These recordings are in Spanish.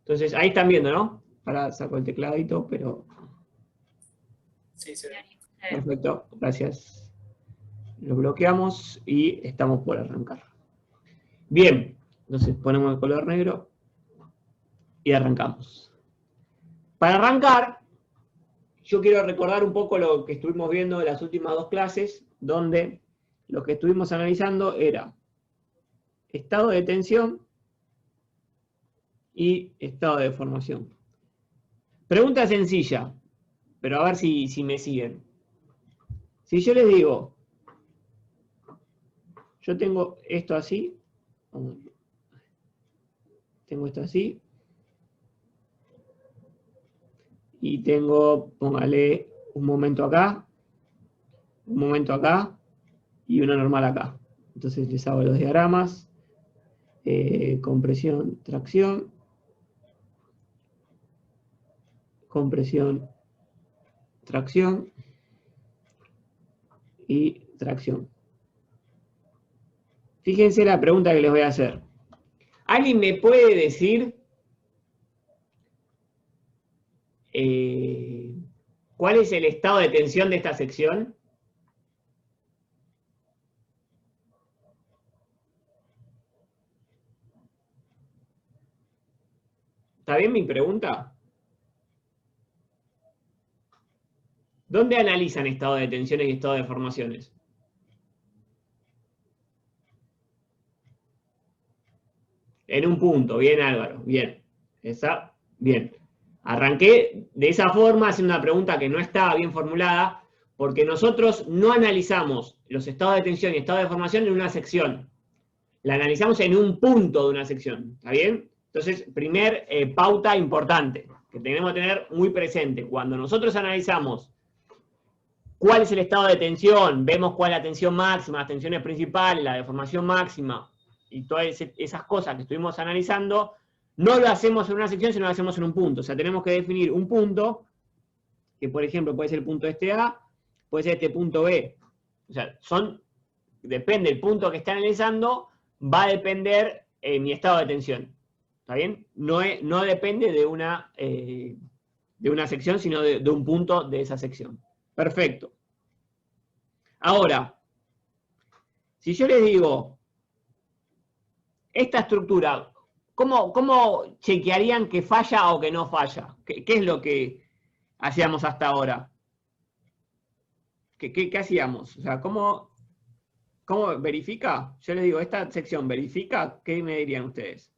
Entonces, ahí están viendo, ¿no? Ahora saco el tecladito, pero... Sí, se ve. Perfecto, gracias. Lo bloqueamos y estamos por arrancar. Bien, entonces ponemos el color negro y arrancamos. Para arrancar, yo quiero recordar un poco lo que estuvimos viendo en las últimas dos clases, donde lo que estuvimos analizando era estado de tensión y estado de deformación. Pregunta sencilla, pero a ver si me siguen. Si yo les digo, yo tengo esto así, tengo esto así, y tengo, póngale, un momento acá y uno normal acá. Entonces les hago los diagramas, compresión, tracción, compresión, tracción y tracción. Fíjense la pregunta que les voy a hacer. ¿Alguien me puede decir cuál es el estado de tensión de esta sección? ¿Está bien mi pregunta? ¿Dónde analizan estado de tensiones y estado de deformaciones? En un punto, bien Álvaro, bien. Bien. Arranqué de esa forma haciendo una pregunta que no estaba bien formulada, porque nosotros no analizamos los estados de tensión y estado de deformación en una sección. La analizamos en un punto de una sección, ¿está bien? Entonces, primer pauta importante, que tenemos que tener muy presente. Cuando nosotros analizamos cuál es el estado de tensión, vemos cuál es la tensión máxima, las tensiones principales, la deformación máxima, y todas esas cosas que estuvimos analizando, no lo hacemos en una sección, sino lo hacemos en un punto. O sea, tenemos que definir un punto, que por ejemplo puede ser el punto este A, puede ser este punto B. O sea, depende del punto que esté analizando, va a depender mi estado de tensión. ¿Está bien? No depende de una sección, sino de un punto de esa sección. Perfecto. Ahora, si yo les digo, esta estructura, ¿cómo chequearían que falla o que no falla? ¿Qué es lo que hacíamos hasta ahora? ¿Qué hacíamos? O sea, ¿cómo verifica? Yo les digo, esta sección verifica, ¿qué me dirían ustedes?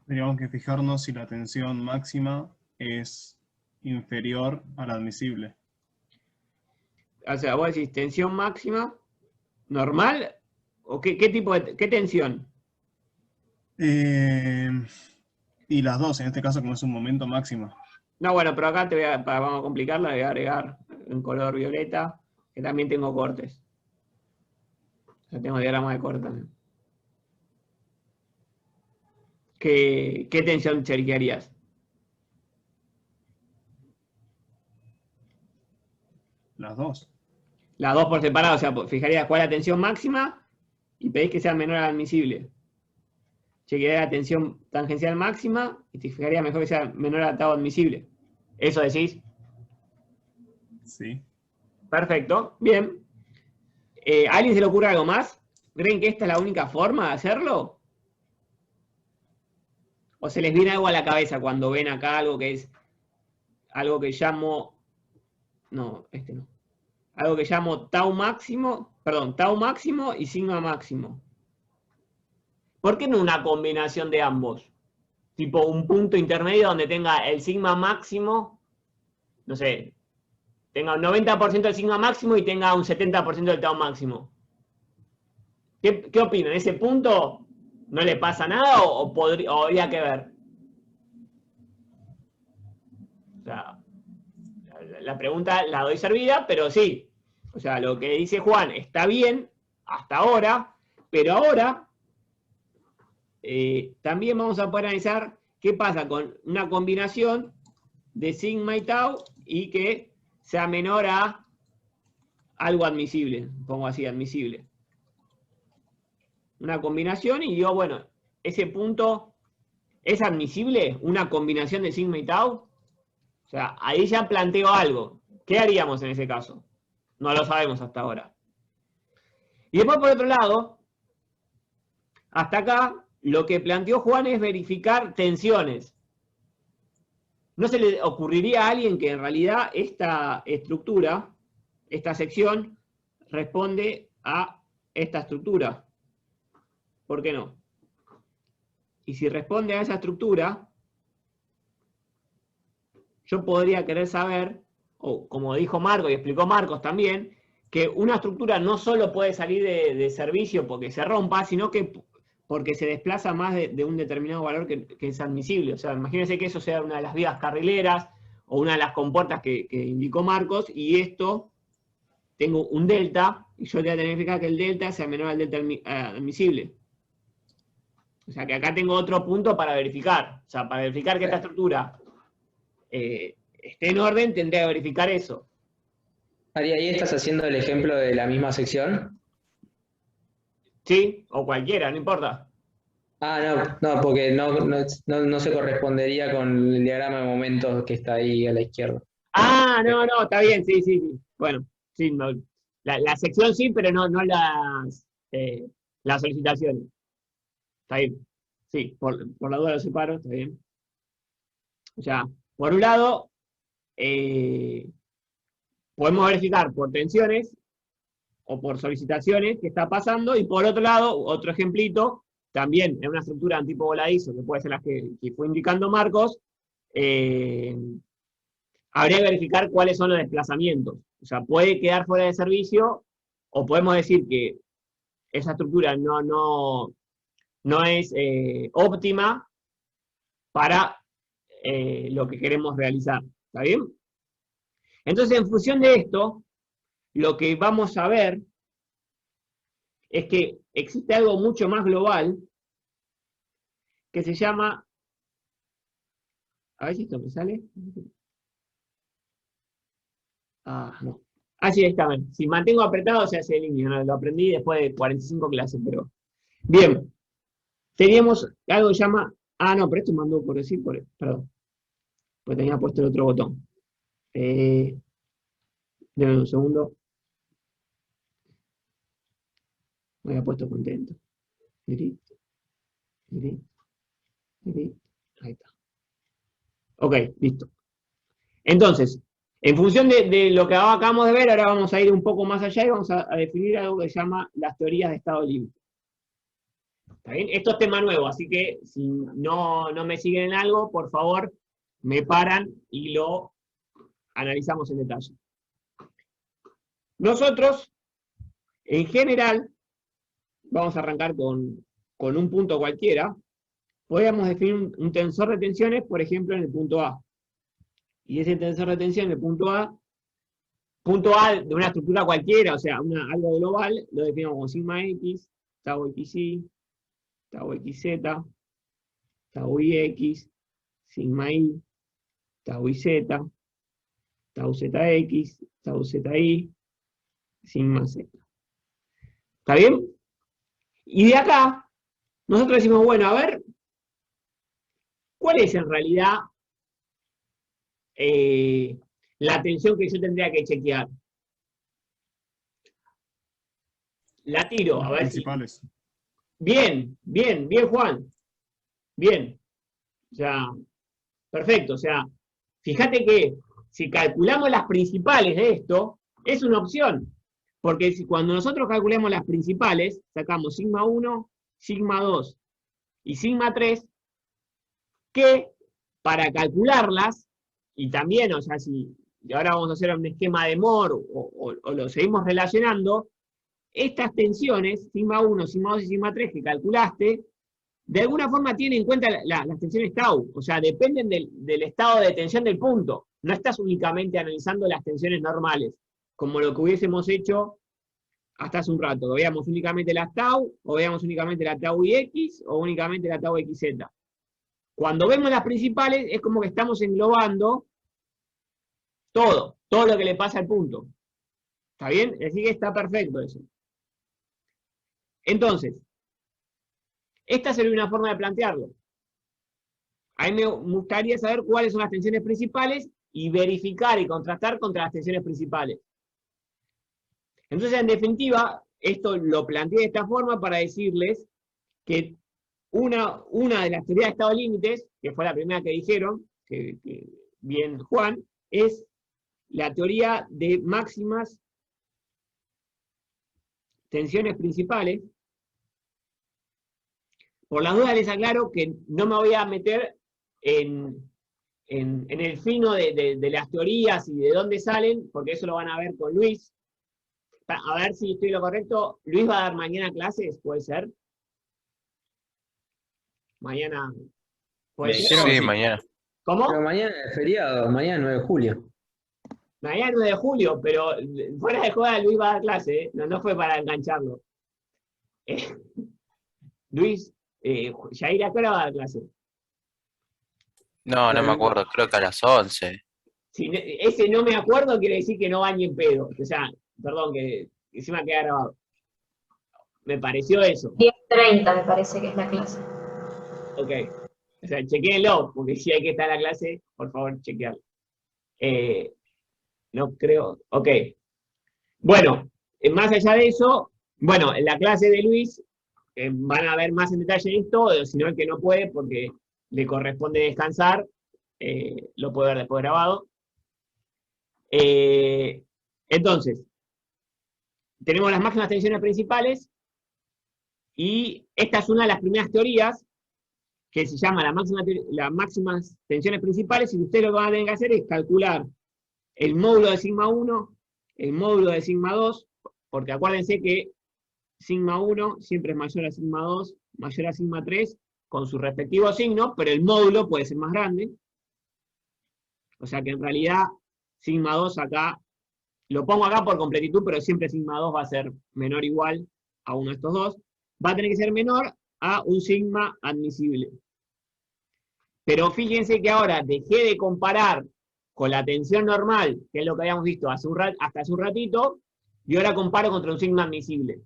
Tendríamos que fijarnos si la tensión máxima es inferior a la admisible. O sea, vos decís tensión máxima, normal, o qué tipo de tensión? Y las dos, en este caso como es un momento máximo. No, bueno, pero acá vamos a complicarla, voy a agregar en color violeta, que también tengo cortes. O sea, tengo diagrama de corte también. ¿Qué tensión chequearías? Las dos. Las dos por separado, o sea, fijarías cuál es la tensión máxima y pedís que sea menor a la admisible. Chequearías la tensión tangencial máxima y te fijarías mejor que sea menor al estado admisible. ¿Eso decís? Sí. Perfecto, bien. ¿A alguien se le ocurre algo más? ¿Creen que esta es la única forma de hacerlo? ¿O se les viene algo a la cabeza cuando ven acá algo que es algo que llamo... No, este no. Algo que llamo tau máximo y sigma máximo. ¿Por qué no una combinación de ambos? Tipo un punto intermedio donde tenga el sigma máximo, no sé, tenga un 90% del sigma máximo y tenga un 70% del tau máximo. ¿Qué opinan? ¿Ese punto no le pasa nada o habría que ver? O sea, la pregunta la doy servida, pero sí. O sea, lo que dice Juan está bien hasta ahora, pero ahora también vamos a poder analizar qué pasa con una combinación de sigma y tau y que sea menor a algo admisible, pongo así, admisible. Una combinación y digo, bueno, ese punto ¿Es admisible una combinación de sigma y tau? O sea, ahí ya planteo algo. ¿Qué haríamos en ese caso? No lo sabemos hasta ahora. Y después, por otro lado, hasta acá, lo que planteó Juan es verificar tensiones. ¿No se le ocurriría a alguien que en realidad esta estructura, esta sección, responde a esta estructura? ¿Por qué no? Y si responde a esa estructura, yo podría querer saber, o como dijo Marcos y explicó Marcos también, que una estructura no solo puede salir de servicio porque se rompa, sino que porque se desplaza más de un determinado valor que es admisible. O sea, imagínense que eso sea una de las vías carrileras o una de las compuertas que indicó Marcos, y esto, tengo un delta, y yo voy a tener que verificar que el delta sea menor al delta admisible. O sea, que acá tengo otro punto para verificar. O sea, para verificar que esta estructura esté en orden, tendría que verificar eso. Ari, ahí estás haciendo el ejemplo de la misma sección. Sí, o cualquiera, no importa. Ah, no, porque no se correspondería con el diagrama de momentos que está ahí a la izquierda. Ah, no, está bien, sí. Bueno, sí, no, la sección sí, pero no las solicitaciones. Está bien. Sí, por la duda lo separo, está bien. O sea, por un lado, podemos verificar por tensiones o por solicitaciones que está pasando, y por otro lado, otro ejemplito, también en una estructura tipo voladizo, que puede ser la que fue indicando Marcos, habría que verificar cuáles son los desplazamientos. O sea, puede quedar fuera de servicio, o podemos decir que esa estructura no es óptima para lo que queremos realizar. ¿Está bien? Entonces, en función de esto, lo que vamos a ver es que existe algo mucho más global que se llama... A ver si esto me sale. Ah, no. Ah, sí, ahí está. Si mantengo apretado se hace línea, ¿no? Lo aprendí después de 45 clases, pero... Bien. Teníamos algo que se llama... Ah, no, pero esto mandó por decir, perdón. Pues tenía puesto el otro botón. Denme un segundo. Me había puesto contento. Ahí está. Ok, listo. Entonces, en función de lo que acabamos de ver, ahora vamos a ir un poco más allá y vamos a definir algo que se llama las teorías de estado límite. ¿Está bien? Esto es tema nuevo, así que si no me siguen en algo, por favor, me paran y lo analizamos en detalle. Nosotros, en general, vamos a arrancar con un punto cualquiera. Podríamos definir un tensor de tensiones, por ejemplo, en el punto A. Y ese tensor de tensión en el punto A de una estructura cualquiera, o sea, algo global, lo definimos como sigma X, tau XY, tau XZ, tau IX, sigma Y, tau IZ, tau ZX, tau ZI, sigma Z. ¿Está bien? Y de acá, nosotros decimos, bueno, a ver, ¿cuál es en realidad la tensión que yo tendría que chequear? La tiro, a Las ver principales. si... Bien, Juan. Bien. O sea, perfecto. O sea, fíjate que si calculamos las principales de esto, es una opción. Porque cuando nosotros calculemos las principales, sacamos sigma 1, sigma 2 y sigma 3, que para calcularlas, y también, o sea, si ahora vamos a hacer un esquema de Moore o lo seguimos relacionando, estas tensiones, sigma 1, sigma 2 y sigma 3 que calculaste, de alguna forma tienen en cuenta las tensiones tau, o sea, dependen del estado de tensión del punto. No estás únicamente analizando las tensiones normales, como lo que hubiésemos hecho hasta hace un rato. Veíamos únicamente las tau, o veíamos únicamente la tau IX, o únicamente la tau XZ. Cuando vemos las principales, es como que estamos englobando todo lo que le pasa al punto. ¿Está bien? Así que está perfecto eso. Entonces, esta sería una forma de plantearlo. A mí me gustaría saber cuáles son las tensiones principales y verificar y contrastar contra las tensiones principales. Entonces, en definitiva, esto lo planteé de esta forma para decirles que una de las teorías de estado límites, que fue la primera que dijeron, que bien Juan, es la teoría de máximas tensiones principales. Por las dudas les aclaro que no me voy a meter en el fino de las teorías y de dónde salen, porque eso lo van a ver con Luis. A ver si estoy lo correcto. Luis va a dar mañana clases, ¿puede ser? Mañana. ¿Puede ser? Sí, mañana. ¿Cómo? Pero mañana es feriado, mañana 9 de julio. Mañana 9 de julio, pero fuera de joda Luis va a dar clase, ¿eh? No fue para engancharlo. Luis, Yair, ¿a qué hora va a dar clase? No me acuerdo, creo que a las 11. Si ese no me acuerdo quiere decir que no va ni en pedo. O sea, perdón, que encima queda grabado. Me pareció eso. 10:30 me parece que es la clase. Ok. O sea, chequéenlo, porque si hay que estar en la clase, por favor, chequearlo. No creo. Ok. Bueno, más allá de eso, bueno, en la clase de Luis van a ver más en detalle esto, sino el que no puede porque le corresponde descansar, lo puede ver después grabado. Entonces, tenemos las máximas tensiones principales y esta es una de las primeras teorías que se llama las máximas tensiones principales, y ustedes lo que van a tener que hacer es calcular el módulo de sigma 1, el módulo de sigma 2, porque acuérdense que sigma 1 siempre es mayor a sigma 2, mayor a sigma 3, con su respectivo signo, pero el módulo puede ser más grande. O sea que en realidad sigma 2 acá, lo pongo acá por completitud, pero siempre sigma 2 va a ser menor o igual a uno de estos dos. Va a tener que ser menor a un sigma admisible. Pero fíjense que ahora dejé de comparar con la tensión normal, que es lo que habíamos visto hasta hace un ratito, y ahora comparo contra un sigma admisible.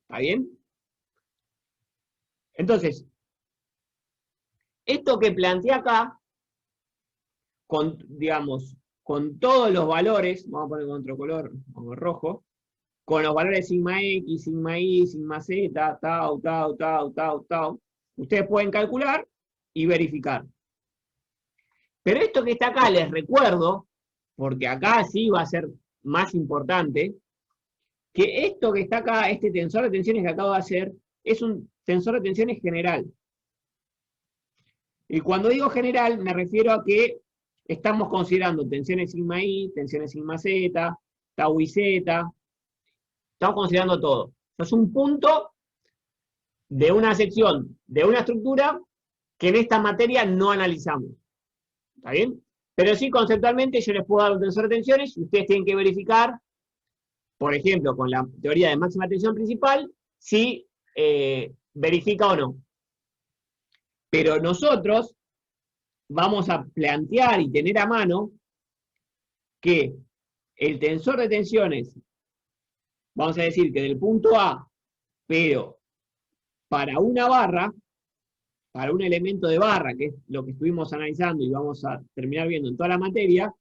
¿Está bien? Entonces, esto que planteé acá, digamos, con todos los valores, vamos a poner con otro color, como rojo, con los valores sigma X, sigma Y, sigma Z, tau, tau, tau, tau, tau, ustedes pueden calcular y verificar. Pero esto que está acá, les recuerdo, porque acá sí va a ser más importante, que esto que está acá, este tensor de tensiones que acabo de hacer, es un tensor de tensiones general. Y cuando digo general, me refiero a que estamos considerando tensiones sigma I, tensiones sigma Z, tau y Z, estamos considerando todo. Es un punto de una sección, de una estructura, que en esta materia no analizamos. ¿Está bien? Pero sí, conceptualmente, yo les puedo dar un tensor de tensiones y ustedes tienen que verificar, por ejemplo, con la teoría de máxima tensión principal, si verifica o no. Pero nosotros vamos a plantear y tener a mano que el tensor de tensiones, vamos a decir que del punto A, pero para una barra, para un elemento de barra, que es lo que estuvimos analizando y vamos a terminar viendo en toda la materia,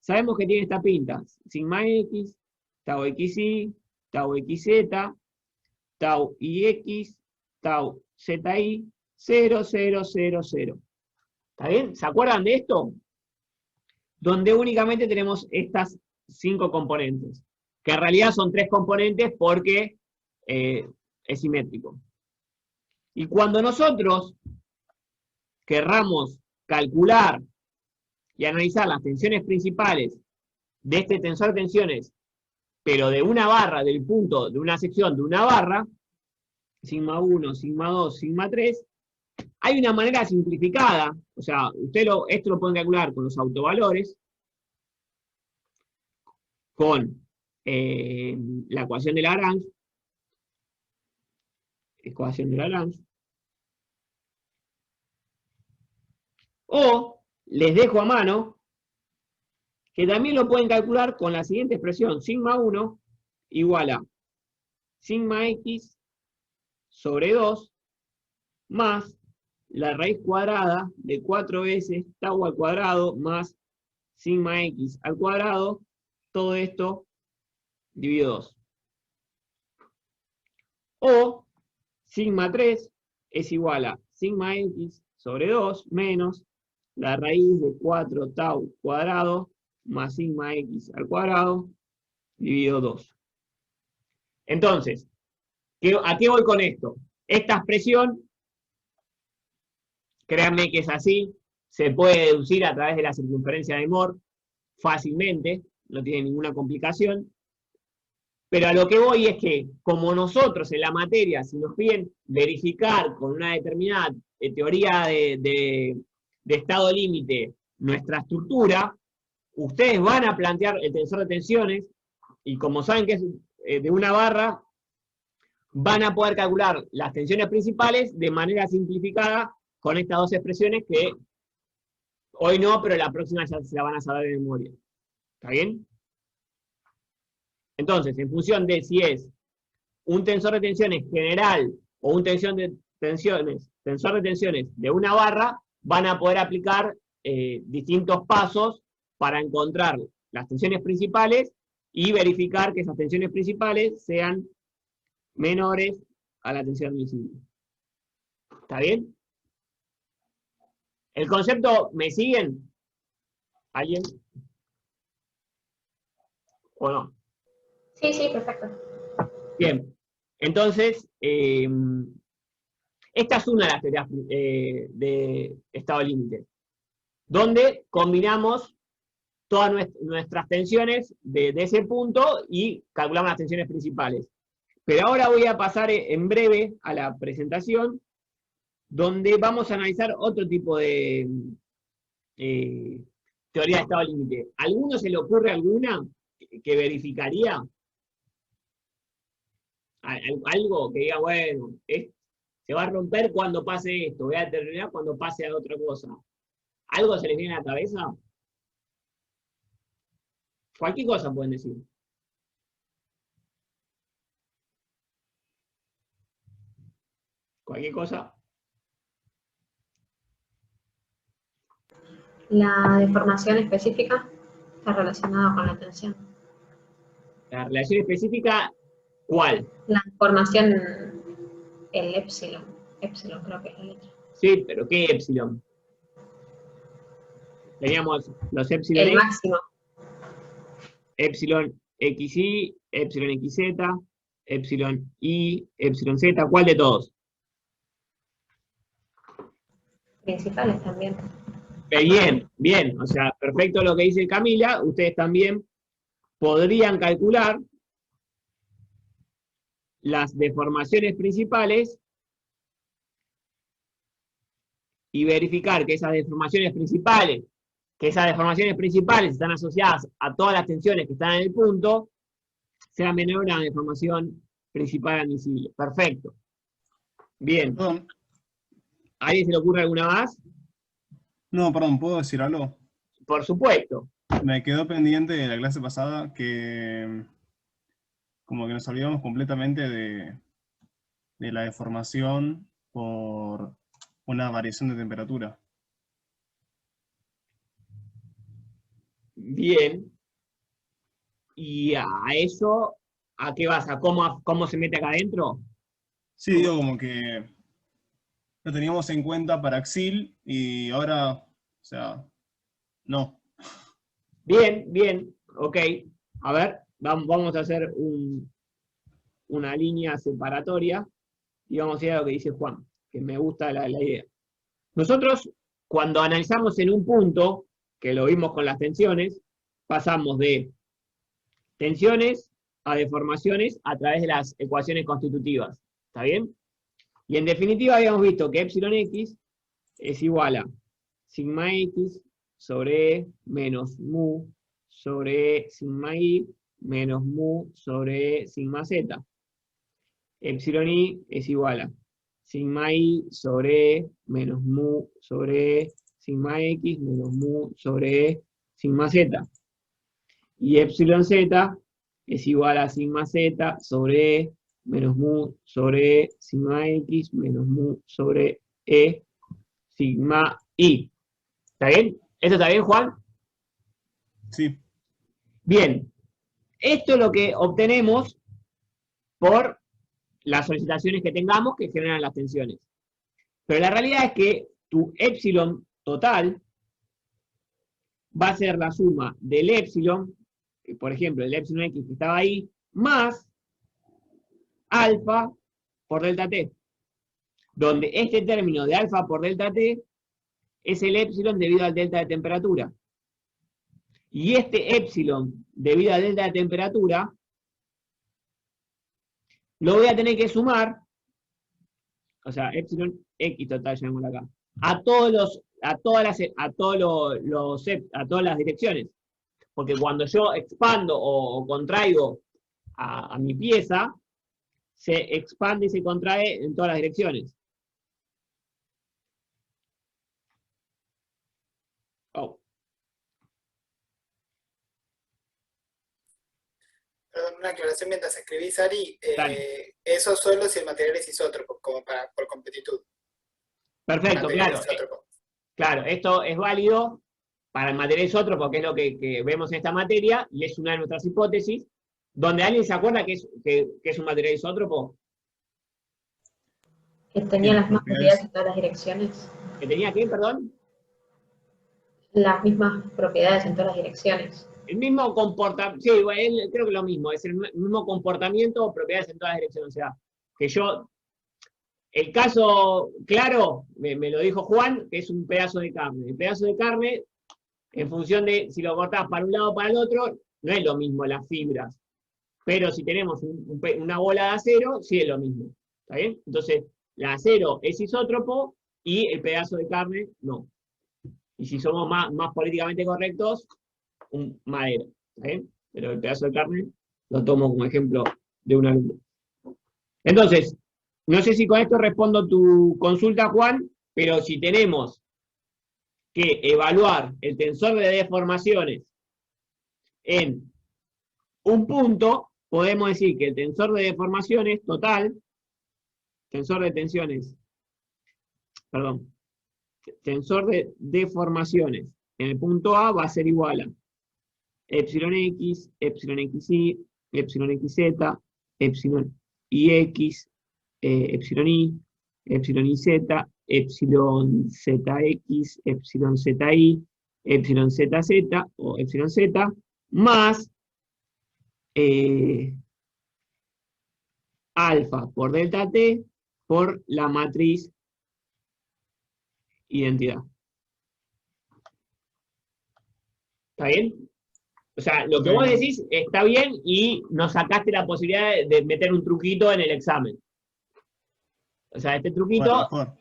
sabemos que tiene esta pinta, sigma X, tau XY, tau XZ, tau IX, tau ZI, 0, 0, 0, 0. ¿Está bien? ¿Se acuerdan de esto? Donde únicamente tenemos estas 5 componentes, que en realidad son 3 componentes porque es simétrico. Y cuando nosotros querramos calcular y analizar las tensiones principales de este tensor de tensiones, pero de una barra, del punto de una sección de una barra, sigma 1, sigma 2, sigma 3, hay una manera simplificada, o sea, esto lo pueden calcular con los autovalores, con la ecuación de Lagrange, o les dejo a mano que también lo pueden calcular con la siguiente expresión, sigma 1 igual a sigma X sobre 2 más la raíz cuadrada de 4 veces tau al cuadrado más sigma x al cuadrado, todo esto dividido 2. O sigma 3 es igual a sigma x sobre 2 menos la raíz de 4 tau cuadrado más sigma x al cuadrado dividido 2. Entonces, ¿a qué voy con esto? Esta expresión, créanme que es así, se puede deducir a través de la circunferencia de Mohr fácilmente, no tiene ninguna complicación, pero a lo que voy es que, como nosotros en la materia, si nos piden verificar con una determinada teoría de estado límite nuestra estructura, ustedes van a plantear el tensor de tensiones, y como saben que es de una barra, van a poder calcular las tensiones principales de manera simplificada con estas dos expresiones que hoy no, pero la próxima ya se la van a saber de memoria. ¿Está bien? Entonces, en función de si es un tensor de tensiones general o un tensor de tensiones de una barra, van a poder aplicar distintos pasos para encontrar las tensiones principales y verificar que esas tensiones principales sean menores a la tensión admisible. ¿Está bien? ¿El concepto me siguen? ¿Alguien? ¿O no? Sí, sí, perfecto. Bien. Entonces, esta es una de las teorías de estado límite, donde combinamos todas nuestras tensiones de ese punto y calculamos las tensiones principales. Pero ahora voy a pasar en breve a la presentación, donde vamos a analizar otro tipo de teoría de estado límite. ¿A alguno se le ocurre alguna que verificaría? Algo que diga, bueno, se va a romper cuando pase esto, voy a determinar cuando pase a otra cosa. ¿Algo se les viene a la cabeza? Cualquier cosa pueden decir. Cualquier cosa. La deformación específica está relacionada con la tensión. La relación específica, ¿cuál? La deformación, el épsilon. Épsilon creo que es la letra. Sí, pero ¿qué épsilon? Teníamos los épsilon El X, máximo. épsilon XY, épsilon XZ, épsilon Y, épsilon Z, ¿cuál de todos? Principales también. Bien, bien, o sea, perfecto lo que dice Camila, ustedes también podrían calcular las deformaciones principales y verificar que esas deformaciones principales están asociadas a todas las tensiones que están en el punto, sea menor a la deformación principal admisible. Perfecto. Bien. Perdón, ¿A alguien se le ocurre alguna más? no, perdón, ¿puedo decir algo? Por supuesto. Me quedó pendiente de la clase pasada que como que nos olvidamos completamente de la deformación por una variación de temperatura. Bien. ¿Y a eso, a qué vas? ¿A cómo se mete acá adentro? Sí, digo como que lo teníamos en cuenta para Axil y ahora, o sea, no. Bien, bien, ok. A ver, vamos a hacer una línea separatoria y vamos a ir a lo que dice Juan, que me gusta la idea. Nosotros, cuando analizamos en un punto, que lo vimos con las tensiones, pasamos de tensiones a deformaciones a través de las ecuaciones constitutivas. ¿Está bien? Y en definitiva habíamos visto que epsilon x es igual a sigma x sobre E menos mu sobre E sigma y menos mu sobre E sigma z. Epsilon y es igual a sigma y sobre E menos mu sobre E sigma x menos mu sobre E sigma z. Y epsilon z es igual a sigma z sobre E menos mu sobre E sigma x menos mu sobre E sigma I. ¿Está bien? ¿Esto está bien, Juan? Sí. Bien. Esto es lo que obtenemos por las solicitaciones que tengamos que generan las tensiones. Pero la realidad es que tu épsilon total va a ser la suma del épsilon, por ejemplo, el épsilon X que estaba ahí, más alfa por delta T, donde este término de alfa por delta T es el épsilon debido al delta de temperatura. Y este épsilon debido al delta de temperatura lo voy a tener que sumar, o sea, épsilon X total, llamémoslo acá, a todas las direcciones. Porque cuando yo expando o contraigo a mi pieza, se expande y se contrae en todas las direcciones. Oh. Perdón, una aclaración mientras escribís, Ari. Dale. Eso solo si el material es isótropo, como por completitud. Perfecto, Material claro. isótropo. Claro, esto es válido para el material isótropo, que es lo que vemos en esta materia, y es una de nuestras hipótesis, donde alguien se acuerda que es un material isótropo. Que tenía las mismas propiedades en todas las direcciones. ¿Que tenía qué, perdón? Las mismas propiedades en todas las direcciones. El mismo comportamiento, sí, creo que lo mismo, es el mismo comportamiento o propiedades en todas las direcciones. O sea, que yo, el caso claro, me lo dijo Juan, que es un pedazo de carne. El pedazo de carne, en función de si lo cortás para un lado o para el otro, no es lo mismo las fibras. Pero si tenemos una bola de acero, sí es lo mismo. ¿Está bien? Entonces, el acero es isótropo y el pedazo de carne no. Y si somos más políticamente correctos, madera. ¿Está bien? Pero el pedazo de carne lo tomo como ejemplo de un alumno. Entonces, no sé si con esto respondo tu consulta, Juan, pero si tenemos que evaluar el tensor de deformaciones en un punto, podemos decir que el tensor de deformaciones total, tensor de tensiones, perdón, tensor de deformaciones en el punto A va a ser igual a epsilon X, epsilon XY, epsilon XZ, epsilon IX, epsilon Y, epsilon IZ, epsilon ZX, epsilon ZI, epsilon ZZ o epsilon Z, más alfa por delta T por la matriz identidad. ¿Está bien? O sea, lo que vos decís está bien y nos sacaste la posibilidad de meter un truquito en el examen. O sea, este truquito... Bueno,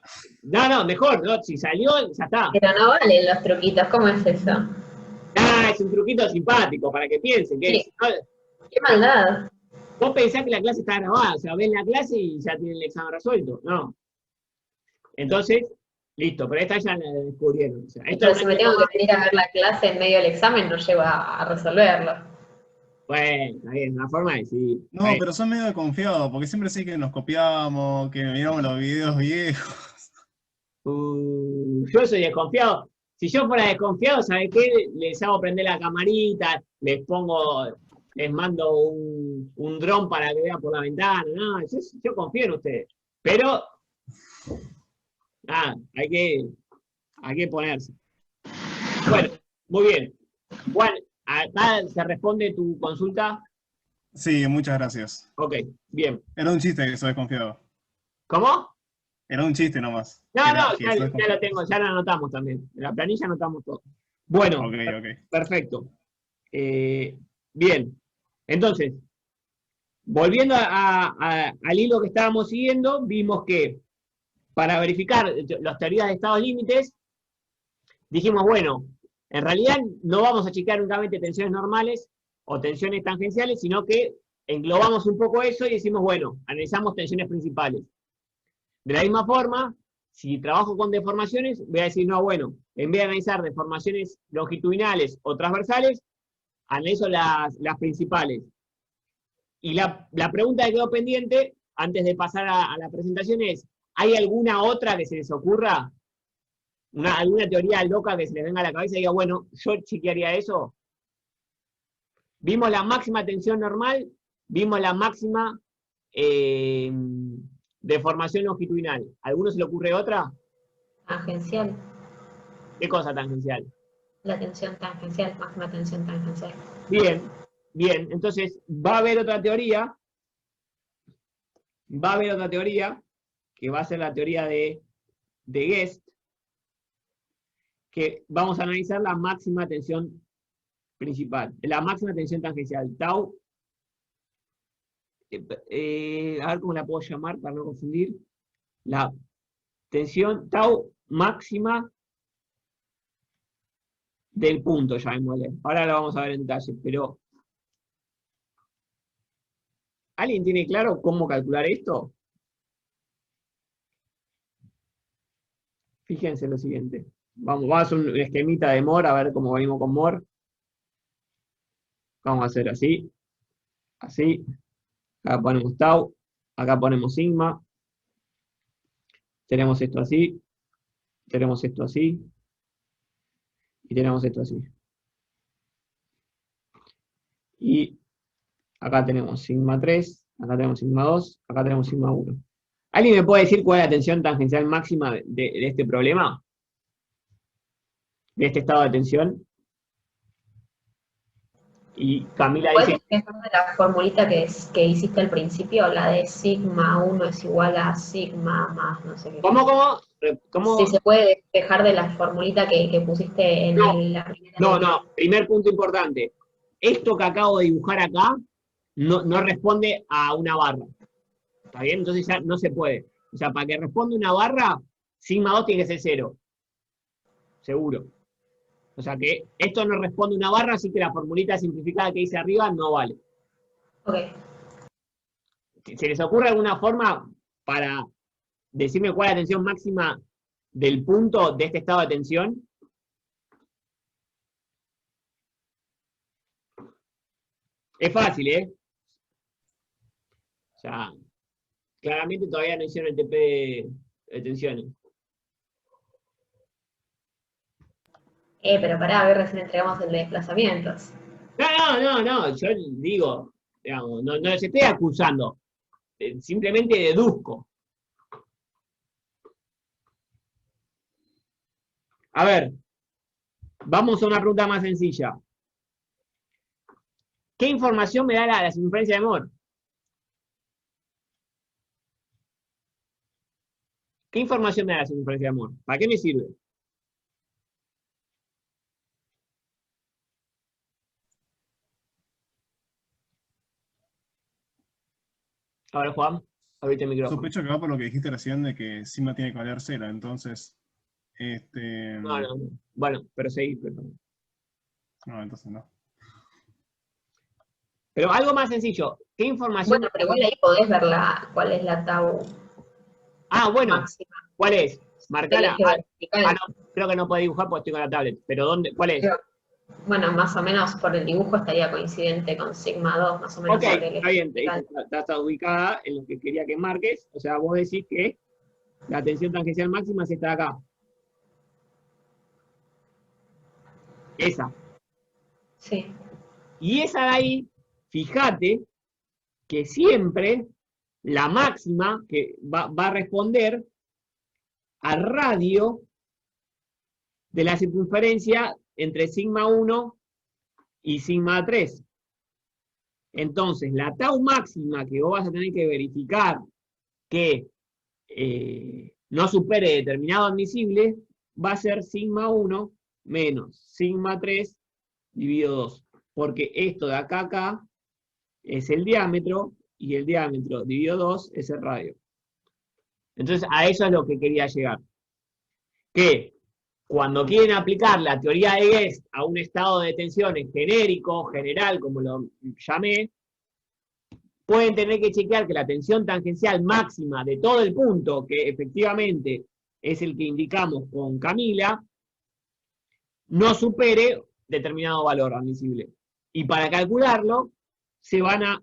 mejor. No, mejor, ¿no? Si salió, ya está. Pero no valen los truquitos, ¿cómo es eso? Ah, es un truquito simpático para que piensen. Que Sí. Qué maldad. vos pensás que la clase está grabada, o sea, ven la clase y ya tienen el examen resuelto. No. Entonces, listo, pero esta ya la descubrieron. O sea, esto Pero si me tengo que venir a ver la clase en medio del examen, no llego a resolverlo. Bueno, está bien, una forma de decir. No, pero son medio desconfiados, porque siempre sé que nos copiamos, que miramos los videos viejos. Yo soy desconfiado. Si yo fuera desconfiado, ¿sabes qué? Les hago prender la camarita, les mando un dron para que vea por la ventana. No, yo confío en ustedes. Pero, nada, hay que ponerse. Bueno, muy bien. Juan, acá se responde tu consulta. Sí, muchas gracias. Ok, bien. Era un chiste que soy desconfiado. ¿Cómo? Era un chiste nomás. No, Que ya soy lo desconfiado. tengo, ya lo anotamos también. En la planilla anotamos todo. Bueno, Ok. perfecto. Bien. Entonces, volviendo al hilo que estábamos siguiendo, vimos que para verificar las teorías de estados límites, dijimos, bueno, en realidad no vamos a chequear únicamente tensiones normales o tensiones tangenciales, sino que englobamos un poco eso y decimos, bueno, analizamos tensiones principales. De la misma forma, si trabajo con deformaciones, voy a decir, no, bueno, en vez de analizar deformaciones longitudinales o transversales, analizo las principales. Y la pregunta que quedó pendiente, antes de pasar a la presentación es, ¿hay alguna otra que se les ocurra alguna teoría loca que se les venga a la cabeza y diga, bueno, yo chequearía eso. Vimos la máxima tensión normal, vimos la máxima deformación longitudinal. ¿A alguno se le ocurre otra? Tangencial. ¿Qué cosa tangencial? La tensión tangencial, máxima tensión tangencial. Bien, bien. Entonces, va a haber otra teoría, que va a ser la teoría de Guest, que vamos a analizar la máxima tensión principal, la máxima tensión tangencial, tau. A ver cómo la puedo llamar para no confundir. La tensión tau máxima del punto, llamémosle. Ahora lo vamos a ver en detalle, pero ¿alguien tiene claro cómo calcular esto? Fíjense lo siguiente. Vamos a hacer un esquemita de Moore, a ver cómo venimos con Moore. Vamos a hacer así, así. Acá ponemos tau, acá ponemos sigma. Tenemos esto así, tenemos esto así, y tenemos esto así. Y acá tenemos sigma 3, acá tenemos sigma 2, acá tenemos sigma 1. ¿Alguien me puede decir cuál es la tensión tangencial máxima de este problema? De este estado de tensión. Y Camila ¿Puedes dice... dejar de la formulita que hiciste al principio, la de sigma 1 es igual a sigma más no sé qué? ¿Cómo? Si se puede despejar de la formulita que pusiste en la primera. No, primer punto importante. Esto que acabo de dibujar acá no responde a una barra. ¿Está bien? Entonces ya no se puede. O sea, para que responda una barra, sigma 2 tiene que ser 0. Seguro. O sea que esto no responde a una barra, así que la formulita simplificada que dice arriba no vale. Ok. ¿Se les ocurre alguna forma para decirme cuál es la tensión máxima del punto de este estado de tensión? Es fácil, ¿eh? O sea, claramente todavía no hicieron el TP de tensiones. Pero pará, a ver, recién entregamos el de desplazamientos. No, yo digo, digamos, no les estoy acusando, simplemente deduzco. A ver, vamos a una pregunta más sencilla. ¿Qué información me da la circunferencia de Moore? ¿Qué información me da la circunferencia de Moore? ¿Para qué me sirve? A ver, Juan, abrite el micrófono. Sospecho que va por lo que dijiste recién de que sigma tiene que valer 0, entonces... No. Bueno, pero seguí, perdón. No, entonces no. Pero algo más sencillo. ¿Qué información? Bueno, pero igual ahí podés ver cuál es la tau bueno, máxima. ¿cuál es? Marcala. Tenés que verificar. No, creo que no puedo dibujar porque estoy con la tablet. Pero ¿dónde? ¿Cuál es? Bueno, más o menos por el dibujo estaría coincidente con sigma 2, más o menos. Ok, está bien, está ubicada en lo que quería que marques. O sea, vos decís que la tensión tangencial máxima es esta de acá. Esa. Sí. Y esa de ahí, fíjate que siempre la máxima que va a responder al radio de la circunferencia entre sigma 1 y sigma 3. Entonces, la tau máxima que vos vas a tener que verificar que no supere determinado admisible va a ser sigma 1 menos sigma 3 dividido 2. Porque esto de acá a acá es el diámetro, y el diámetro dividido 2 es el radio. Entonces, a eso es lo que quería llegar. Que cuando quieren aplicar la teoría de Guest a un estado de tensiones genérico, general, como lo llamé, pueden tener que chequear que la tensión tangencial máxima de todo el punto, que efectivamente es el que indicamos con Camila, no supere determinado valor admisible. Y para calcularlo, se van a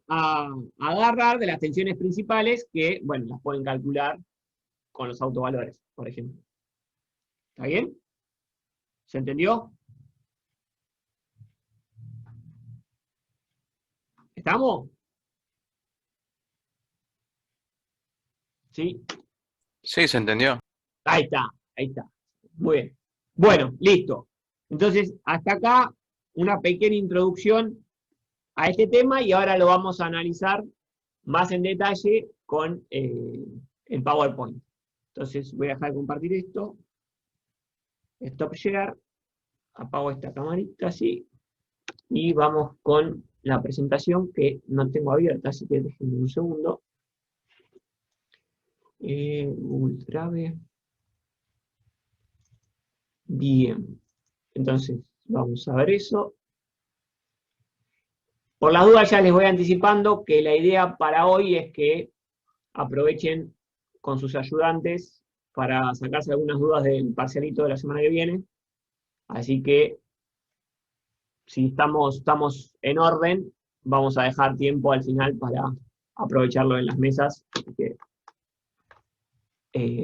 agarrar de las tensiones principales que, bueno, las pueden calcular con los autovalores, por ejemplo. ¿Está bien? ¿Se entendió? ¿Estamos? ¿Sí? Sí, se entendió. Ahí está, ahí está. Muy bien. Bueno, listo. Entonces, hasta acá una pequeña introducción a este tema y ahora lo vamos a analizar más en detalle con el PowerPoint. Entonces, voy a dejar de compartir esto. Stop share. Apago esta camarita así. Y vamos con la presentación que no tengo abierta, así que déjenme un segundo. Google Drive. Bien. Entonces, vamos a ver eso. Por las dudas ya les voy anticipando que la idea para hoy es que aprovechen con sus ayudantes para sacarse algunas dudas del parcialito de la semana que viene. Así que, si estamos en orden, vamos a dejar tiempo al final para aprovecharlo en las mesas, que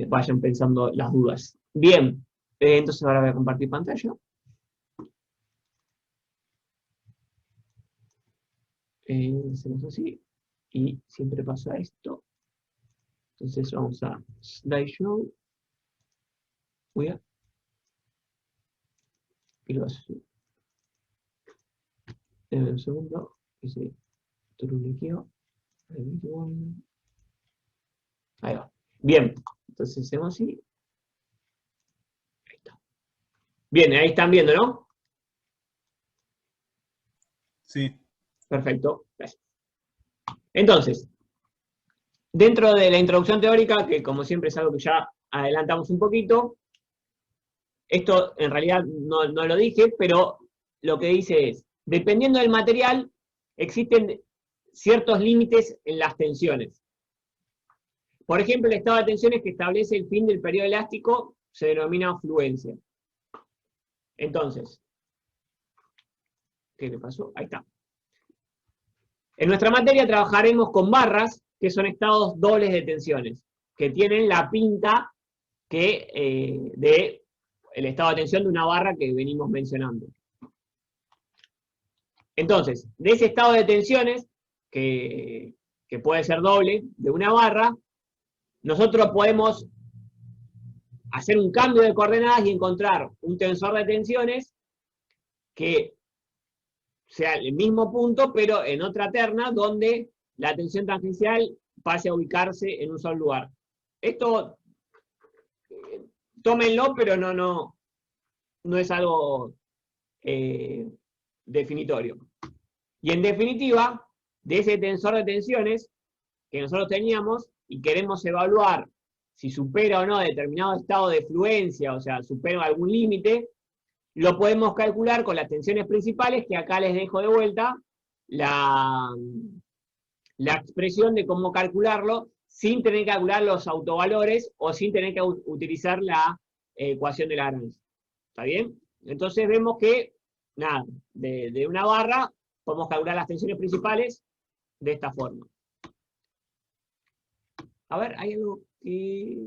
vayan pensando las dudas. Bien, entonces ahora voy a compartir pantalla. Hacemos así, y siempre pasa esto. Entonces vamos a Slideshow. Y lo hace. Denme un segundo, que se truliqueó. Ahí va. Bien, entonces hacemos así. Ahí está. Bien, ahí están viendo, ¿no? Sí. Perfecto, gracias. Entonces, dentro de la introducción teórica, que como siempre es algo que ya adelantamos un poquito, esto en realidad no lo dije, pero lo que dice es, dependiendo del material, existen ciertos límites en las tensiones. Por ejemplo, el estado de tensiones que establece el fin del periodo elástico se denomina fluencia. Entonces, ¿qué le pasó? Ahí está. En nuestra materia trabajaremos con barras, que son estados dobles de tensiones, que tienen la pinta que de el estado de tensión de una barra que venimos mencionando. Entonces, de ese estado de tensiones, que puede ser doble, de una barra, nosotros podemos hacer un cambio de coordenadas y encontrar un tensor de tensiones que sea el mismo punto, pero en otra terna, donde la tensión tangencial pase a ubicarse en un solo lugar. Esto, tómenlo, pero no es algo definitorio. Y en definitiva, de ese tensor de tensiones que nosotros teníamos y queremos evaluar si supera o no determinado estado de fluencia, o sea, supera algún límite, lo podemos calcular con las tensiones principales, que acá les dejo de vuelta la expresión de cómo calcularlo sin tener que calcular los autovalores o sin tener que utilizar la ecuación de Lagrange. ¿Está bien? Entonces vemos que, nada, de una barra podemos calcular las tensiones principales de esta forma. A ver, hay algo que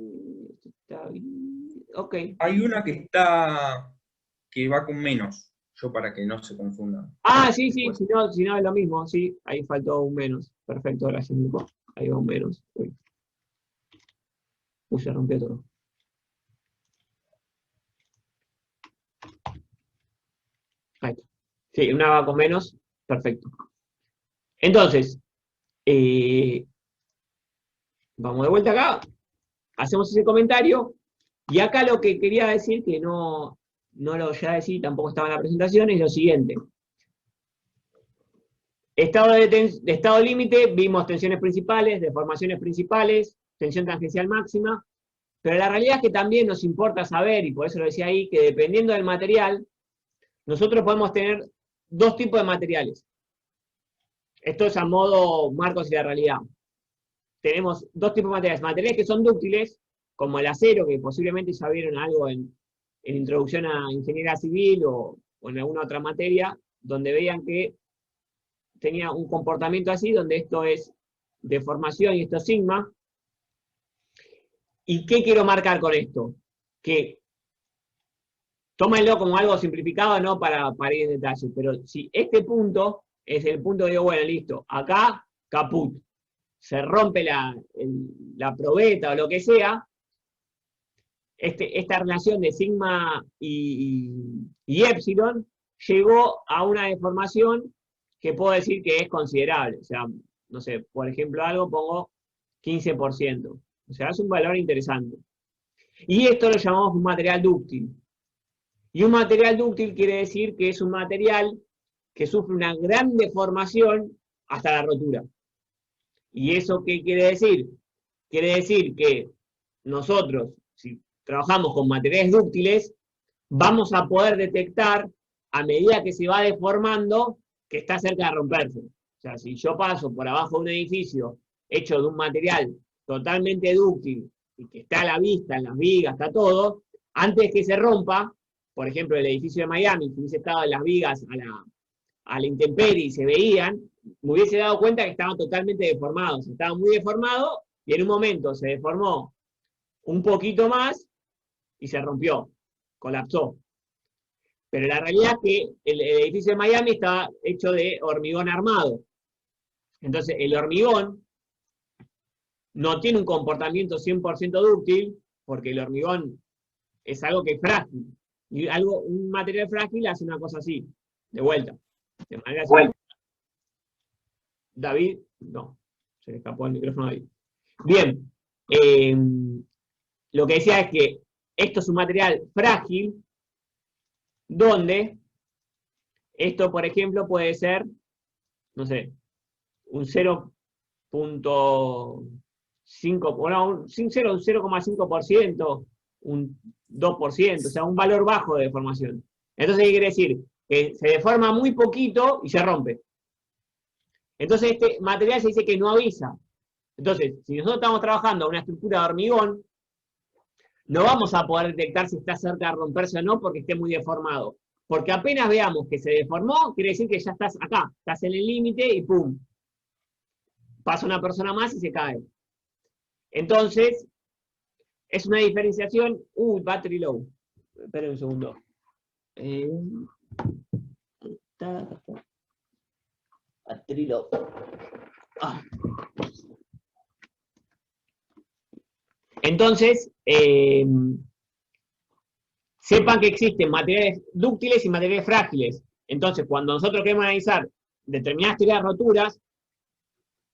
está bien. Ok. Hay una que va con menos, yo para que no se confundan. Ah, sí, si no es lo mismo, sí, ahí faltó un menos. Perfecto, gracias, Nico. Ahí va un menos. Uy, se rompió todo. Ahí está. Sí, una va con menos, perfecto. Entonces, vamos de vuelta acá, hacemos ese comentario, y acá lo que quería decir, que no lo llegué a decir, tampoco estaba en la presentación, es lo siguiente. Estado límite, vimos tensiones principales, deformaciones principales, tensión tangencial máxima, pero la realidad es que también nos importa saber, y por eso lo decía ahí, que dependiendo del material, nosotros podemos tener dos tipos de materiales. Esto es a modo marcos y la realidad. Tenemos dos tipos de materiales. Materiales que son dúctiles, como el acero, que posiblemente ya vieron algo en introducción a ingeniería civil o en alguna otra materia, donde veían que tenía un comportamiento así, donde esto es deformación y esto es sigma. ¿Y qué quiero marcar con esto? Que tómenlo como algo simplificado, no para ir en detalle, pero si este punto es el punto que digo, bueno, listo, acá, caput, se rompe la probeta o lo que sea, esta relación de sigma y epsilon llegó a una deformación que puedo decir que es considerable. O sea, no sé, por ejemplo, algo pongo 15%. O sea, es un valor interesante. Y esto lo llamamos un material dúctil. Y un material dúctil quiere decir que es un material que sufre una gran deformación hasta la rotura. ¿Y eso qué quiere decir? Quiere decir que nosotros, si trabajamos con materiales dúctiles, vamos a poder detectar, a medida que se va deformando, que está cerca de romperse. O sea, si yo paso por abajo de un edificio hecho de un material totalmente dúctil, y que está a la vista, en las vigas, está todo, antes que se rompa, por ejemplo, el edificio de Miami, si hubiese estado en las vigas a la intemperie y se veían, me hubiese dado cuenta que estaban totalmente deformados. Estaban muy deformados y en un momento se deformó un poquito más y se rompió, colapsó. Pero la realidad es que el edificio de Miami estaba hecho de hormigón armado. Entonces, el hormigón no tiene un comportamiento 100% dúctil, porque el hormigón es algo que es frágil. Y un material frágil hace una cosa así, de vuelta. De manera así. David, no, se le escapó el micrófono a David. Bien, lo que decía es que esto es un material frágil, donde esto, por ejemplo, puede ser, no sé, un 0.5, bueno, un 0,5%, un 2%, o sea, un valor bajo de deformación. Entonces, ¿qué quiere decir? Que se deforma muy poquito y se rompe. Entonces, este material se dice que no avisa. Entonces, si nosotros estamos trabajando una estructura de hormigón, no vamos a poder detectar si está cerca de romperse o no porque esté muy deformado. Porque apenas veamos que se deformó, quiere decir que ya estás acá, estás en el límite y ¡pum! Pasa una persona más y se cae. Entonces, es una diferenciación. Battery low. Esperen un segundo. Battery low. Entonces, sepan que existen materiales dúctiles y materiales frágiles. Entonces, cuando nosotros queremos analizar determinadas teorías de roturas,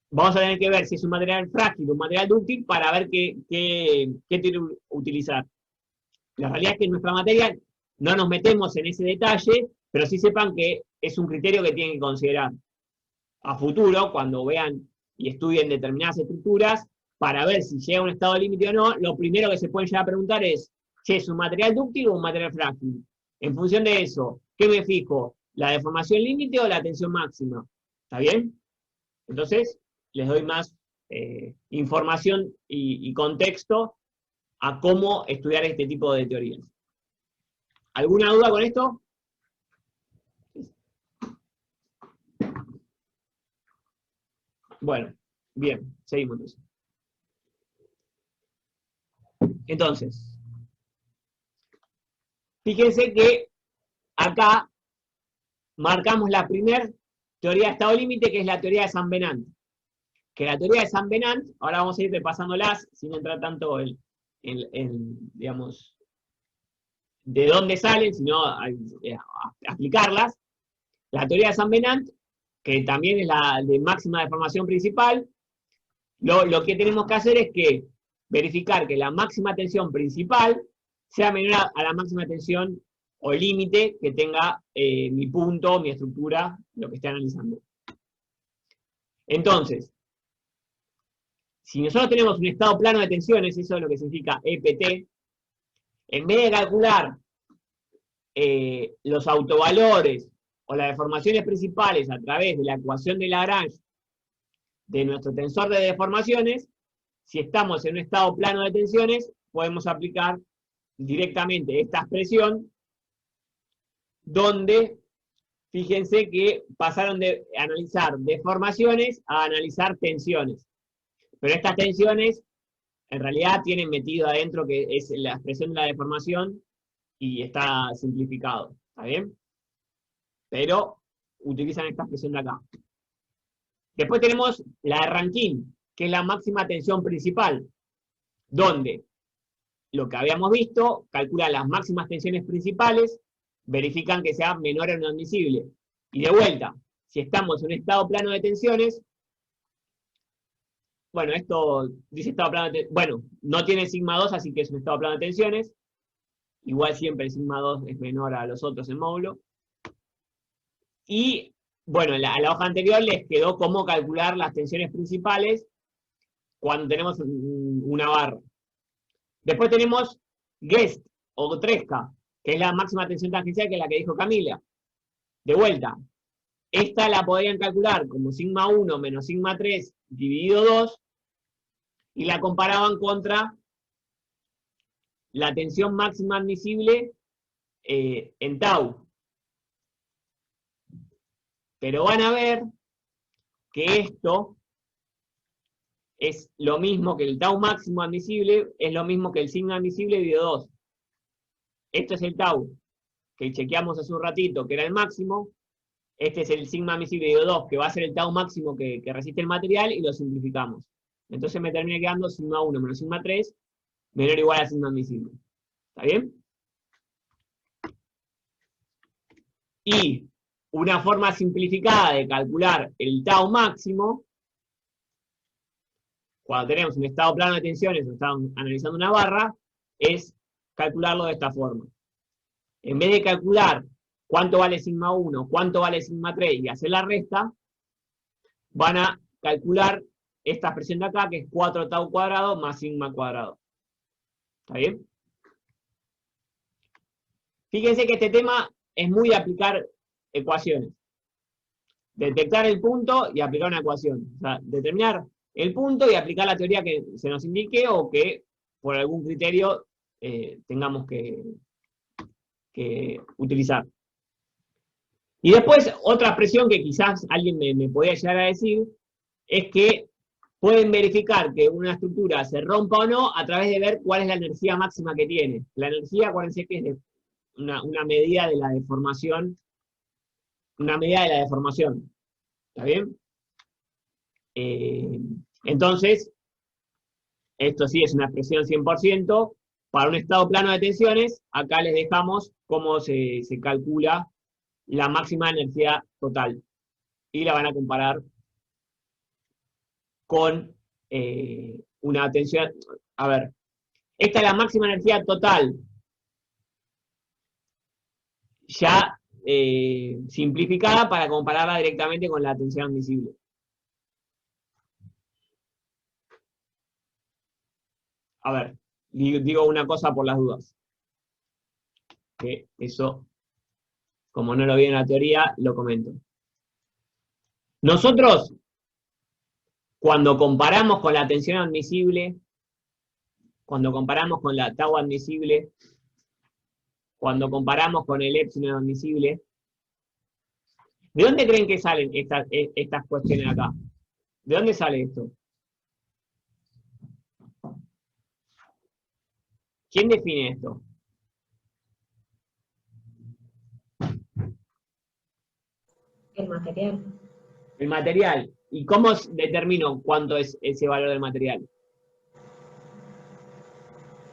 vamos a tener que ver si es un material frágil o un material dúctil para ver qué tiene que utilizar. La realidad es que en nuestra materia no nos metemos en ese detalle, pero sí sepan que es un criterio que tienen que considerar a futuro, cuando vean y estudien determinadas estructuras, para ver si llega a un estado límite o no. Lo primero que se pueden llegar a preguntar es, ¿es un material dúctil o un material frágil? En función de eso, ¿qué me fijo? ¿La deformación límite o la tensión máxima? ¿Está bien? Entonces, les doy más información y contexto a cómo estudiar este tipo de teorías. ¿Alguna duda con esto? Bueno, bien, seguimos entonces. Entonces, fíjense que acá marcamos la primera teoría de estado límite, que es la teoría de San Venant. Que la teoría de San Venant, ahora vamos a ir repasándolas sin entrar tanto digamos, de dónde salen, sino a aplicarlas. La teoría de San Venant, que también es la de máxima deformación principal, lo que tenemos que hacer es que verificar que la máxima tensión principal sea menor a la máxima tensión o límite que tenga mi punto, mi estructura, lo que esté analizando. Entonces, si nosotros tenemos un estado plano de tensiones, eso es lo que significa EPT, en vez de calcular los autovalores o las deformaciones principales a través de la ecuación de Lagrange de nuestro tensor de deformaciones, si estamos en un estado plano de tensiones, podemos aplicar directamente esta expresión, donde, fíjense que pasaron de analizar deformaciones a analizar tensiones. Pero estas tensiones, en realidad, tienen metido adentro, que es la expresión de la deformación, y está simplificado, ¿está bien? Pero utilizan esta expresión de acá. Después tenemos la de Rankine, que es la máxima tensión principal, donde lo que habíamos visto, calcula las máximas tensiones principales, verifican que sea menor o no admisible. Y de vuelta, si estamos en un estado plano de tensiones, bueno, esto dice estado plano de tensiones, bueno, no tiene sigma 2, así que es un estado plano de tensiones. Igual siempre el sigma 2 es menor a los otros en módulo. Y, bueno, a la hoja anterior les quedó cómo calcular las tensiones principales cuando tenemos una barra. Después tenemos Guest o Tresca, que es la máxima tensión tangencial, que es la que dijo Camila. De vuelta, esta la podrían calcular como sigma 1 menos sigma 3 dividido 2, y la comparaban contra la tensión máxima admisible en tau. Pero van a ver que esto es lo mismo que el tau máximo admisible, es lo mismo que el sigma admisible dividido 2. Esto es el tau, que chequeamos hace un ratito, que era el máximo. Este es el sigma admisible dividido 2, que va a ser el tau máximo que resiste el material, y lo simplificamos. Entonces me termina quedando sigma 1 menos sigma 3, menor o igual a sigma admisible. ¿Está bien? Y una forma simplificada de calcular el tau máximo, cuando tenemos un estado plano de tensiones o estamos analizando una barra, es calcularlo de esta forma. En vez de calcular cuánto vale sigma 1, cuánto vale sigma 3 y hacer la resta, van a calcular esta expresión de acá, que es 4 tau cuadrado más sigma cuadrado. ¿Está bien? Fíjense que este tema es muy de aplicar ecuaciones. Detectar el punto y aplicar una ecuación. O sea, determinar el punto y aplicar la teoría que se nos indique o que por algún criterio tengamos que utilizar. Y después, otra expresión que quizás alguien me podía llegar a decir, es que pueden verificar que una estructura se rompa o no a través de ver cuál es la energía máxima que tiene. La energía, acuérdense que es una medida de la deformación, ¿está bien? Entonces, esto sí es una expresión 100%. Para un estado plano de tensiones, acá les dejamos cómo se calcula la máxima energía total. Y la van a comparar con una tensión. A ver, esta es la máxima energía total. Ya simplificada para compararla directamente con la tensión admisible. A ver, digo una cosa por las dudas. Que eso, como no lo vi en la teoría, lo comento. Nosotros, cuando comparamos con la tensión admisible, cuando comparamos con la tau admisible, cuando comparamos con el epsilon admisible, ¿de dónde creen que salen estas cuestiones acá? ¿De dónde sale esto? ¿Quién define esto? El material. El material. ¿Y cómo determino cuánto es ese valor del material?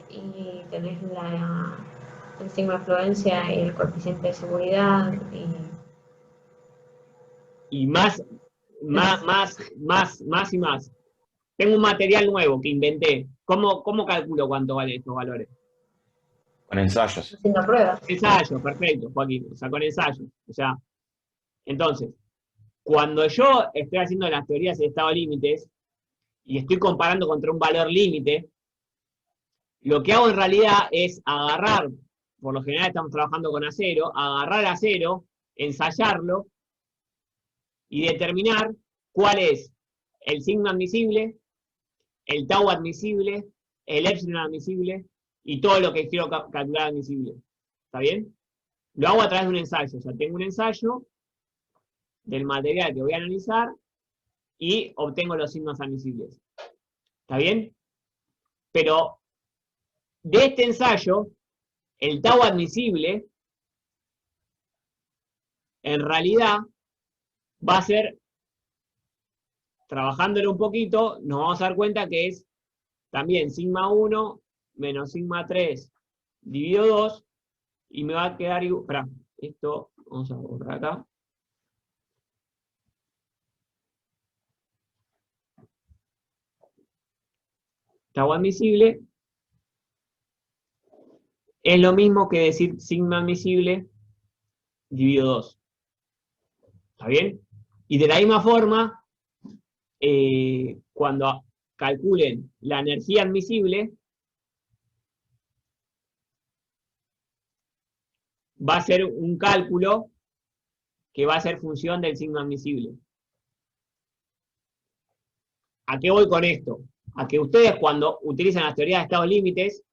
Y tenés el sigma de fluencia y el coeficiente de seguridad. Y más y más. Tengo un material nuevo que inventé. ¿Cómo calculo cuánto valen estos valores? Con ensayos. Haciendo pruebas. Ensayos, perfecto, Joaquín. O sea, con ensayos. O sea, entonces, cuando yo estoy haciendo las teorías de estado límites y estoy comparando contra un valor límite, lo que hago en realidad es agarrar, por lo general estamos trabajando con acero, agarrar acero, ensayarlo y determinar cuál es el sigma admisible, el tau admisible, el epsilon admisible y todo lo que quiero calcular admisible. ¿Está bien? Lo hago a través de un ensayo. O sea, tengo un ensayo del material que voy a analizar y obtengo los sigmas admisibles. ¿Está bien? Pero de este ensayo el tau admisible, en realidad, va a ser, trabajándolo un poquito, nos vamos a dar cuenta que es también sigma 1 menos sigma 3 dividido 2, y me va a quedar igual. Espera, esto vamos a borrar acá. Tau admisible es lo mismo que decir sigma admisible dividido 2. ¿Está bien? Y de la misma forma, cuando calculen la energía admisible, va a ser un cálculo que va a ser función del sigma admisible. ¿A qué voy con esto? A que ustedes, cuando utilizan las teorías de estados límites,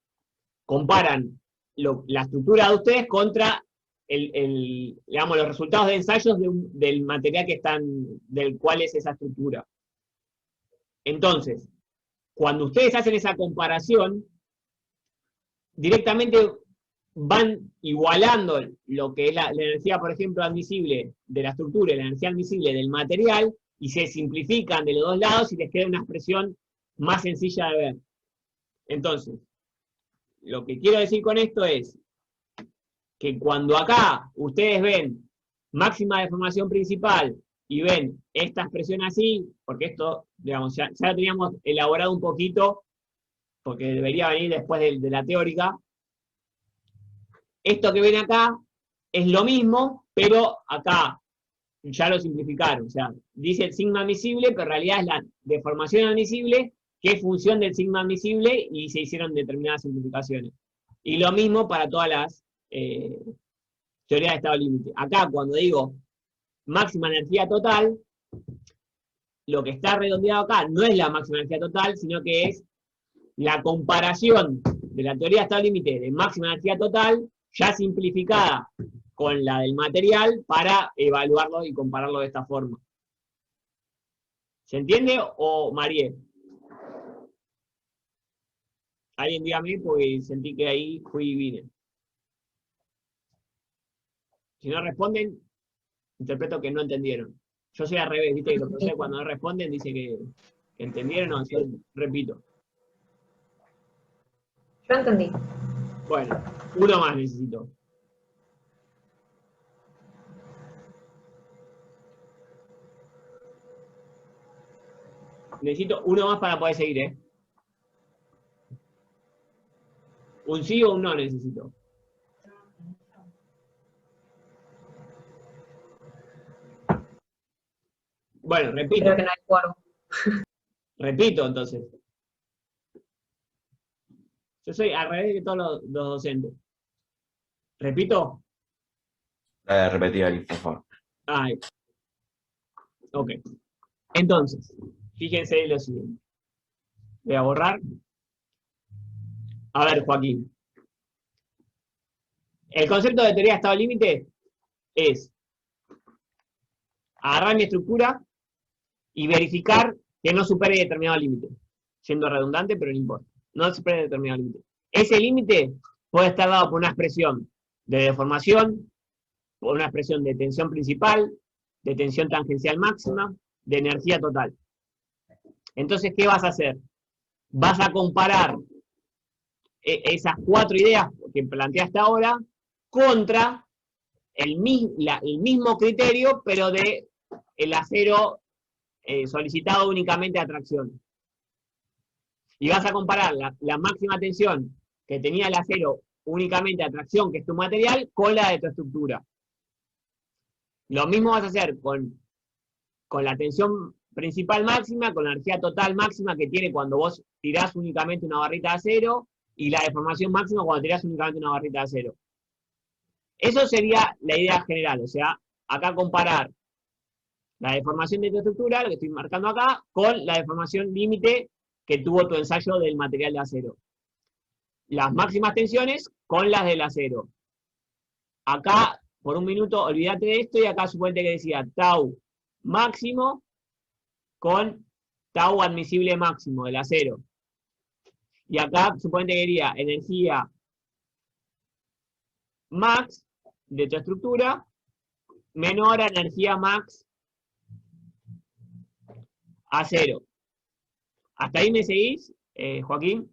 comparan la estructura de ustedes contra digamos, los resultados de ensayos del material del cual es esa estructura. Entonces, cuando ustedes hacen esa comparación, directamente van igualando lo que es la energía, por ejemplo, admisible de la estructura y la energía admisible del material, y se simplifican de los dos lados y les queda una expresión más sencilla de ver. Entonces, lo que quiero decir con esto es que cuando acá ustedes ven máxima deformación principal y ven esta expresión así, porque esto, digamos, ya lo teníamos elaborado un poquito, porque debería venir después de la teórica. Esto que ven acá es lo mismo, pero acá ya lo simplificaron. O sea, dice el sigma admisible, pero en realidad es la deformación admisible, que es función del sigma admisible, y se hicieron determinadas simplificaciones. Y lo mismo para todas las teorías de estado límite. Acá, cuando digo máxima energía total, lo que está redondeado acá no es la máxima energía total, sino que es la comparación de la teoría de estado límite de máxima energía total, ya simplificada con la del material, para evaluarlo y compararlo de esta forma. ¿Se entiende o Marié? Alguien dígame, porque sentí que ahí fui y vine. Si no responden, interpreto que no entendieron. Yo soy al revés, viste que los profesores cuando no responden dice que entendieron, o yo repito. Yo entendí. Bueno, uno más necesito. Necesito uno más para poder seguir, ¿eh? Un sí o un no necesito. Bueno, repito. Creo que no hay quórum. Repito, entonces. Yo soy al revés de todos los docentes. ¿Repito? Repetí ahí, por favor. Ay. Ok. Entonces, fíjense lo siguiente. Voy a borrar. A ver, Joaquín. El concepto de teoría de estado límite es agarrar mi estructura y verificar que no supere determinado límite. Siendo redundante, pero no importa. No supere determinado límite. Ese límite puede estar dado por una expresión de deformación, por una expresión de tensión principal, de tensión tangencial máxima, de energía total. Entonces, ¿qué vas a hacer? Vas a comparar esas cuatro ideas que planteaste ahora contra el mismo criterio, pero de el acero solicitado únicamente a tracción. Y vas a comparar la máxima tensión que tenía el acero únicamente a tracción, que es tu material, con la de tu estructura. Lo mismo vas a hacer con la tensión principal máxima, con la energía total máxima que tiene cuando vos tirás únicamente una barrita de acero, y la deformación máxima cuando tirás únicamente una barrita de acero. Eso sería la idea general, o sea, acá comparar la deformación de tu estructura, lo que estoy marcando acá, con la deformación límite que tuvo tu ensayo del material de acero. Las máximas tensiones con las del acero. Acá, por un minuto, olvídate de esto, y acá suponete que decía tau máximo con tau admisible máximo del acero. Y acá suponete que diría energía max de tu estructura menor a energía max a 0. ¿Hasta ahí me seguís, Joaquín?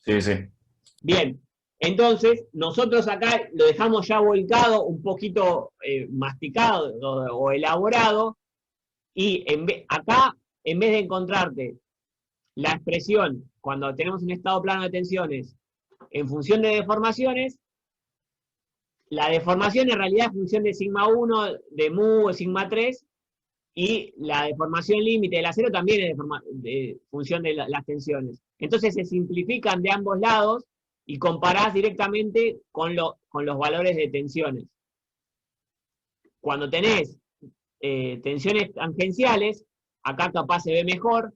Sí, sí. Bien, entonces nosotros acá lo dejamos ya volcado, un poquito masticado o elaborado, y acá, en vez de encontrarte la expresión cuando tenemos un estado plano de tensiones en función de deformaciones, la deformación en realidad es función de sigma 1, de mu, de sigma 3, y la deformación límite del acero también es de función de las tensiones. Entonces se simplifican de ambos lados y comparás directamente con los valores de tensiones. Cuando tenés tensiones tangenciales, acá capaz se ve mejor,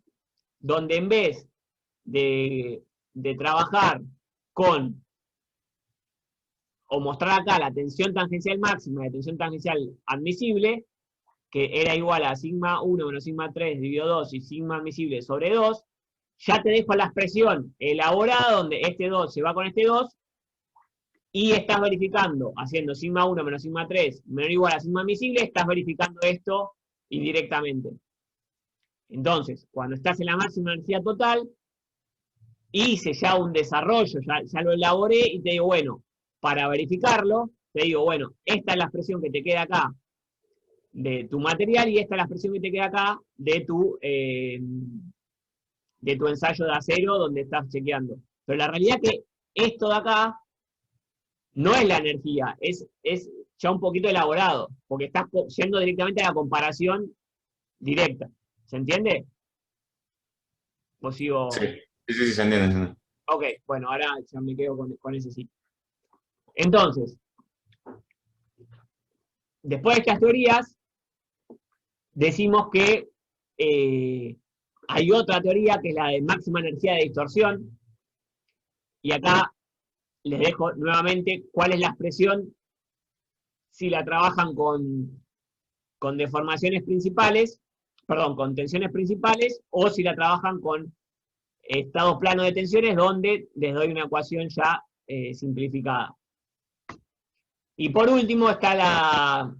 donde en vez de trabajar con, o mostrar acá la tensión tangencial máxima y la tensión tangencial admisible, que era igual a sigma 1 menos sigma 3 dividido 2 y sigma admisible sobre 2, ya te dejo la expresión elaborada donde este 2 se va con este 2, y estás verificando, haciendo sigma 1 menos sigma 3 menor o igual a sigma admisible, estás verificando esto indirectamente. Entonces, cuando estás en la máxima energía total, hice ya un desarrollo, ya lo elaboré y te digo, bueno, para verificarlo, te digo, bueno, esta es la expresión que te queda acá de tu material y esta es la expresión que te queda acá de tu ensayo de acero donde estás chequeando. Pero la realidad es que esto de acá no es la energía, es ya un poquito elaborado, porque estás yendo directamente a la comparación directa. ¿Se entiende? ¿O sigo? Sí, se entiende, se entiende. Ok, bueno, ahora ya me quedo con ese sí. Entonces, después de estas teorías, decimos que hay otra teoría que es la de máxima energía de distorsión, y acá les dejo nuevamente cuál es la expresión si la trabajan con deformaciones principales, perdón, con tensiones principales, o si la trabajan con estados planos de tensiones, donde les doy una ecuación ya simplificada. Y por último está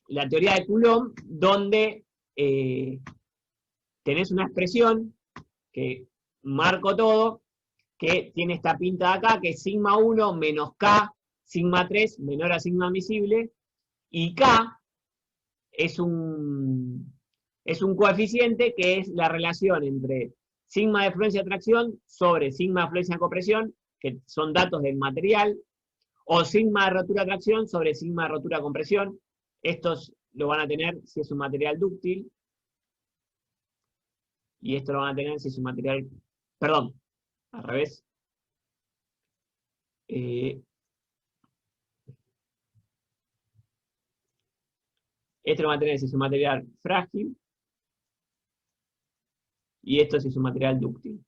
la teoría de Coulomb, donde tenés una expresión que marco todo, que tiene esta pinta de acá, que es sigma 1 menos K, sigma 3 menor a sigma admisible, y K es un coeficiente que es la relación entre sigma de fluencia de tracción sobre sigma de fluencia de compresión, que son datos del material, o sigma de rotura de tracción sobre sigma de rotura de compresión. Estos lo van a tener si es un material dúctil, y esto lo van a tener si es un material, perdón, al revés. Esto lo van a tener si es un material frágil, y esto si es un material dúctil.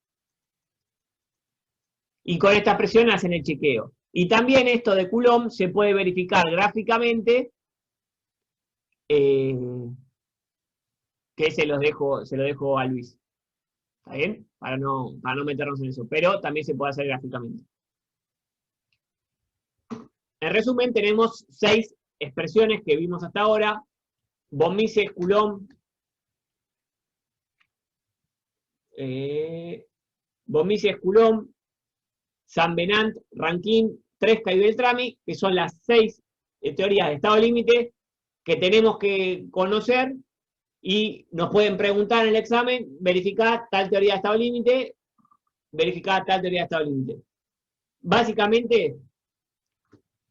Y con esta presión hacen el chequeo. Y también esto de Coulomb se puede verificar gráficamente, que se lo dejo a Luis. ¿Está bien? Para no meternos en eso. Pero también se puede hacer gráficamente. En resumen, tenemos 6 expresiones que vimos hasta ahora. Von Mises, Coulomb, Saint-Venant, Rankine, Tresca y Beltrami, que son las 6 teorías de estado límite que tenemos que conocer, y nos pueden preguntar en el examen, verificar tal teoría de estado límite, verificar tal teoría de estado límite. Básicamente,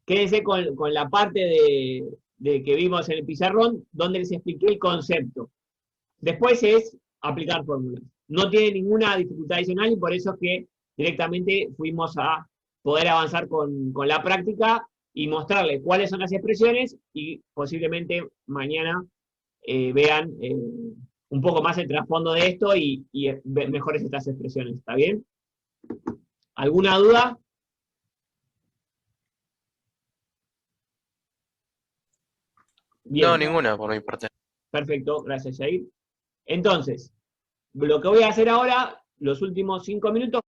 quédense con la parte de que vimos en el pizarrón, donde les expliqué el concepto. Después es aplicar fórmulas. No tiene ninguna dificultad adicional, y por eso es que directamente fuimos a poder avanzar con la práctica y mostrarles cuáles son las expresiones, y posiblemente mañana vean un poco más el trasfondo de esto y mejores estas expresiones. ¿Está bien? ¿Alguna duda? Bien. No, ninguna por mi parte. Perfecto, gracias, Jair. Entonces, lo que voy a hacer ahora, los últimos 5 minutos,